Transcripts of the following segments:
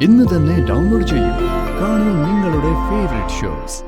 ഇന്ന് തന്നെ ഡൗൺലോഡ് ചെയ്യൂ. കാണൂ നിങ്ങളുടെ ഫേവറേറ്റ് ഷോസ്.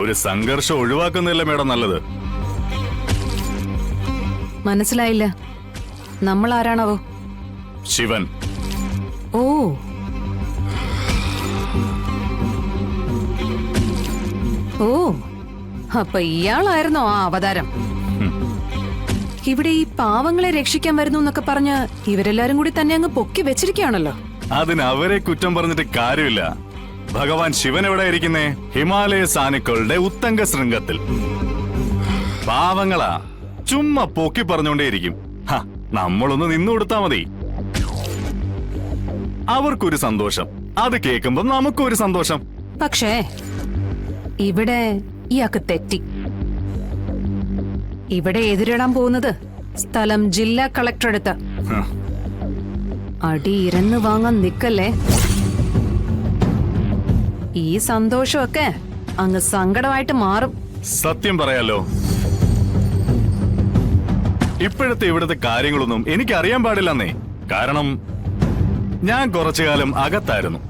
ഒരു സംഘർഷം ഒഴിവാക്കുന്നില്ല മേഡം നല്ലത്. മനസ്സിലായില്ല. നമ്മൾ ആരാണാവോ? ശിവൻ. ഓ, ഓ, അപ്പൊ ഇയാളായിരുന്നോ ആ അവതാരം? ഇവിടെ ഈ പാവങ്ങളെ രക്ഷിക്കാൻ വരുന്നു എന്നൊക്കെ പറഞ്ഞ് ഇവരെല്ലാരും കൂടി തന്നെ അങ്ങ് പൊക്കി വെച്ചിരിക്കുകയാണല്ലോ. അതിന് അവരെ കുറ്റം പറഞ്ഞിട്ട് കാര്യമില്ല. ഭഗവാൻ ശിവൻ എവിടെ ഇരിക്കുന്നേ? ഹിമാലയ സാനുക്കളുടെ ഉത്തംഗ ശൃംഗത്തിൽ. പാവങ്ങളാ, ചുമ്മാ പൊക്കി പറഞ്ഞോണ്ടേയിരിക്കും. നമ്മളൊന്ന് നിന്നു കൊടുത്താ മതി. അവർക്കൊരു സന്തോഷം, അത് കേൾക്കുമ്പോ നമുക്കൊരു സന്തോഷം. പക്ഷേ ഇവിടെ ഇയാൾക്ക് തെറ്റി. ഇവിടെ എതിരിടാൻ പോകുന്നത് സ്ഥലം ജില്ലാ കളക്ടർ അടുത്ത്. അടി ഇരന്ന് വാങ്ങാൻ നിക്കല്ലേ. ഈ സന്തോഷമൊക്കെ അങ്ങ് സങ്കടമായിട്ട് മാറും. സത്യം പറയാലോ, ഇപ്പോഴത്തെ ഇവിടുത്തെ കാര്യങ്ങളൊന്നും എനിക്ക് അറിയാൻ പാടില്ലെന്നേ. കാരണം ഞാൻ കുറച്ചു കാലം അകത്തായിരുന്നു.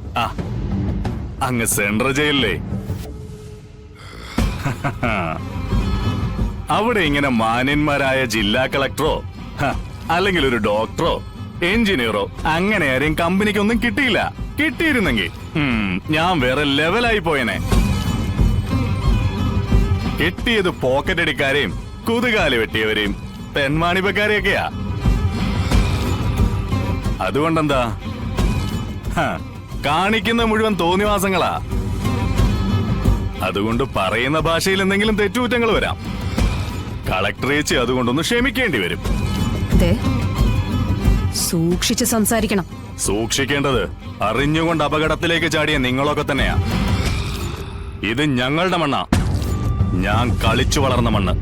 അങ്ങ് സെൻട്രൽ ജയിലിലെ. അവിടെ ഇങ്ങനെ മാന്യന്മാരായ ജില്ലാ കളക്ടറോ അല്ലെങ്കിൽ ഒരു ഡോക്ടറോ എഞ്ചിനീയറോ അങ്ങനെ ആരെയും കമ്പനിക്കൊന്നും കിട്ടിയില്ല. കിട്ടിയിരുന്നെങ്കിൽ ഞാൻ വേറെ ലെവലായി പോയനെ. കിട്ടിയത് പോക്കറ്റ് അടിക്കാരെയും കുതുകാല് വെട്ടിയവരെയും തെന്മാണിപ്പക്കാരെയൊക്കെയാ. അതുകൊണ്ടെന്താ, കാണിക്കുന്ന മുഴുവൻ തോന്നിവാസങ്ങളാ. അതുകൊണ്ട് പറയുന്ന ഭാഷയിൽ എന്തെങ്കിലും തെറ്റുകുറ്റങ്ങൾ വരാം. കളക്ടറേറ്റ് അതുകൊണ്ടൊന്ന് ക്ഷമിക്കേണ്ടി വരും. സൂക്ഷിച്ച് സംസാരിക്കണം. സൂക്ഷിക്കേണ്ടത് അറിഞ്ഞുകൊണ്ട് അപകടത്തിലേക്ക് ചാടിയ നിങ്ങളൊക്കെ തന്നെയാ. ഇത് ഞങ്ങളുടെ മണ്ണാ, ഞാൻ കളിച്ചു വളർന്ന മണ്ണ്.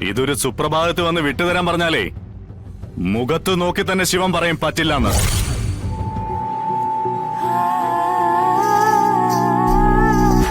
ഇതൊരു സുപ്രഭാതത്ത് വന്ന് വിട്ടുതരാൻ പറഞ്ഞാലേ മുഖത്ത് നോക്കി തന്നെ ശിവൻ പറയും പറ്റില്ലെന്ന്.